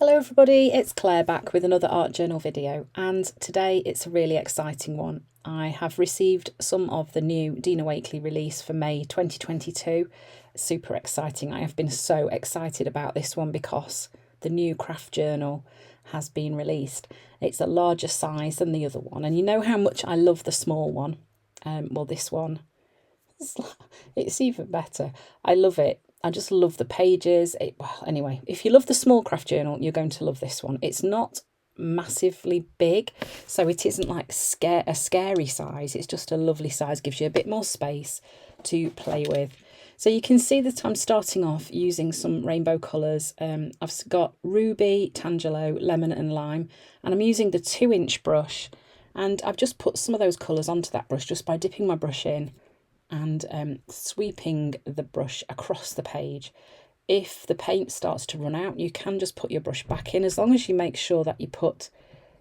Hello everybody, it's Claire back with another art journal video, and today it's a really exciting one. I have received some of the new Dina Wakley release for May 2022. Super exciting. I have been so excited about this one because the new craft journal has been released. It's a larger size than the other one, and you know how much I love the small one. Well, this one, it's even better. I love it. I just love the pages. Well, anyway, if you love the small craft journal, you're going to love this one. It's not massively big, so it isn't like a scary size. It's just a lovely size, gives you a bit more space to play with. So you can see that I'm starting off using some rainbow colours. I've got ruby, tangelo, lemon and lime, and I'm using the 2-inch brush, and I've just put some of those colours onto that brush just by dipping my brush in and sweeping the brush across the page. If the paint starts to run out, you can just put your brush back in, as long as you make sure that you put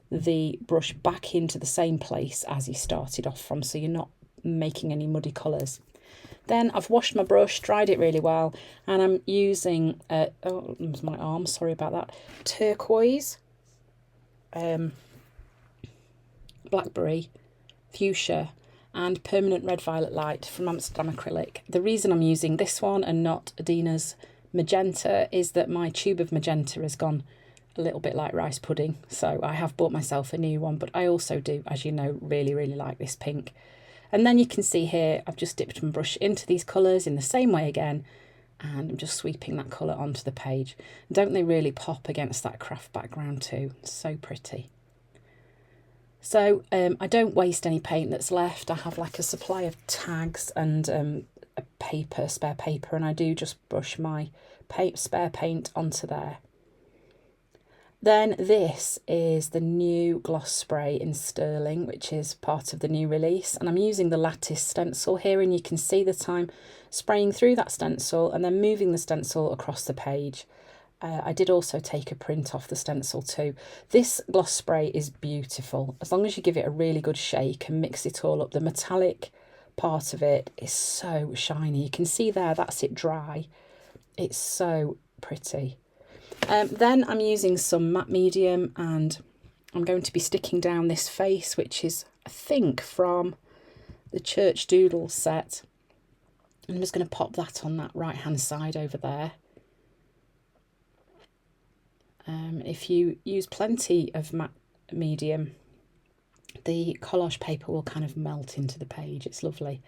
the brush back into the same place as you started off from, so you're not making any muddy colours. Then I've washed my brush, dried it really well, and I'm using, oh, my arm, sorry about that, turquoise, blackberry, fuchsia, and permanent red violet light from Amsterdam Acrylic. The reason I'm using this one and not Dina's magenta is that my tube of magenta has gone a little bit like rice pudding, so I have bought myself a new one, but I also do, as you know, really like this pink. And then you can see here I've just dipped my brush into these colours in the same way again, and I'm just sweeping that colour onto the page. Don't they really pop against that craft background too? So pretty. So I don't waste any paint that's left. I have like a supply of tags and a paper, spare paper, and I do just brush my spare paint onto there. Then this is the new gloss spray in sterling, which is part of the new release, and I'm using the lattice stencil here, and you can see that I'm spraying through that stencil and then moving the stencil across the page. I did also take a print off the stencil too. This gloss spray is beautiful. As long as you give it a really good shake and mix it all up, the metallic part of it is so shiny. You can see there, that's it dry. It's so pretty. Then I'm using some matte medium, and I'm going to be sticking down this face, which is, I think, from the Church Doodle set. And I'm just going to pop that on that right hand side over there. If you use plenty of matte medium, the collage paper will kind of melt into the page. It's lovely.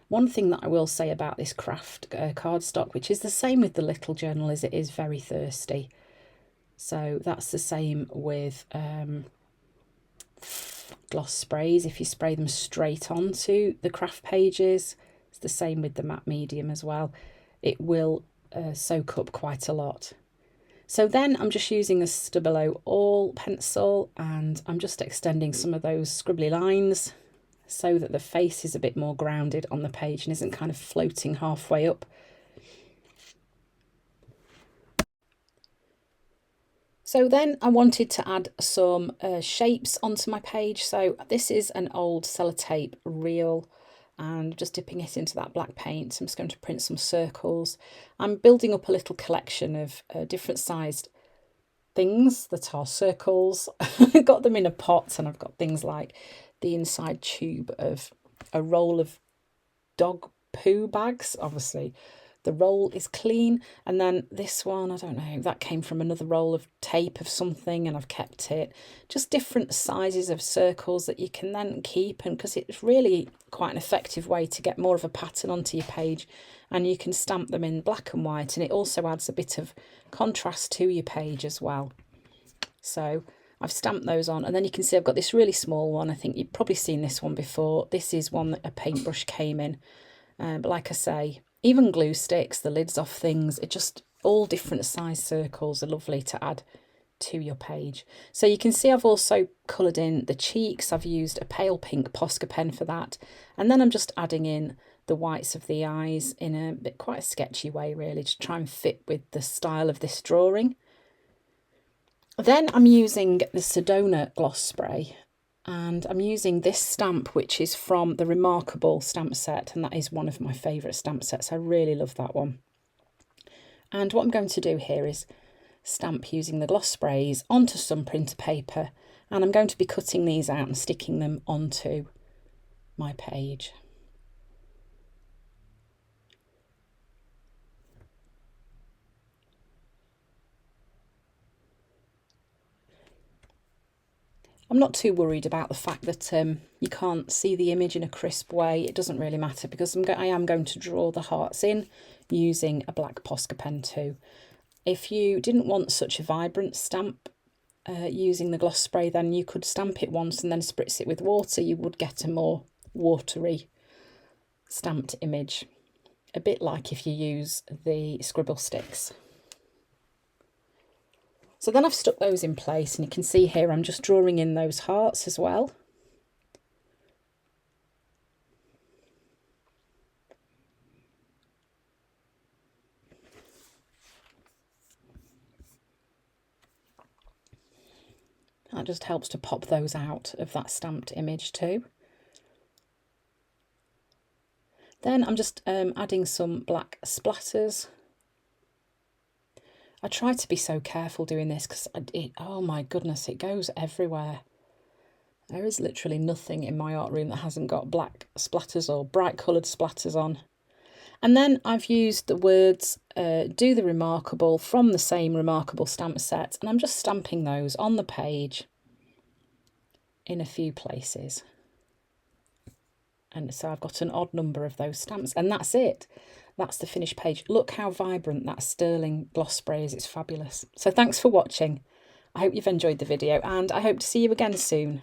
One thing that I will say about this craft cardstock, which is the same with the little journal, is it is very thirsty. So that's the same with gloss sprays. If you spray them straight onto the craft pages, it's the same with the matte medium as well. It will soak up quite a lot. So then I'm just using a Stabilo All pencil, and I'm just extending some of those scribbly lines so that the face is a bit more grounded on the page and isn't kind of floating halfway up. So then I wanted to add some shapes onto my page. So this is an old sellotape reel, and just dipping it into that black paint. I'm just going to print some circles. I'm building up a little collection of different sized things that are circles. I got them in a pot, and I've got things like the inside tube of a roll of dog poo bags. Obviously the roll is clean, and then this one, I don't know, that came from another roll of tape of something, and I've kept it. Just different sizes of circles that you can then keep, and because it's really quite an effective way to get more of a pattern onto your page, and you can stamp them in black and white, and it also adds a bit of contrast to your page as well. So I've stamped those on, and then you can see I've got this really small one. I think you've probably seen this one before. This is one that a paintbrush came in, but like I say, even glue sticks, the lids off things, it just, all different size circles are lovely to add to your page. So you can see I've also coloured in the cheeks. I've used a pale pink Posca pen for that, and then I'm just adding in the whites of the eyes in a bit quite a sketchy way, really, to try and fit with the style of this drawing. Then I'm using the Sedona gloss spray, and I'm using this stamp, which is from the Remarkable stamp set, and that is one of my favourite stamp sets. I really love that one. And what I'm going to do here is stamp using the gloss sprays onto some printer paper, and I'm going to be cutting these out and sticking them onto my page. I'm not too worried about the fact that you can't see the image in a crisp way. It doesn't really matter because I am going to draw the hearts in using a black Posca pen too. If you didn't want such a vibrant stamp using the gloss spray, then you could stamp it once and then spritz it with water. You would get a more watery stamped image, a bit like if you use the scribble sticks. So then I've stuck those in place, and you can see here I'm just drawing in those hearts as well. That just helps to pop those out of that stamped image too. Then I'm just adding some black splatters. I try to be so careful doing this because oh my goodness, it goes everywhere. There is literally nothing in my art room that hasn't got black splatters or bright coloured splatters on. And then I've used the words Do the Remarkable from the same Remarkable stamp set, and I'm just stamping those on the page in a few places. And so I've got an odd number of those stamps, and that's it. That's the finished page. Look how vibrant that sterling gloss spray is. It's fabulous. So thanks for watching. I hope you've enjoyed the video, and I hope to see you again soon.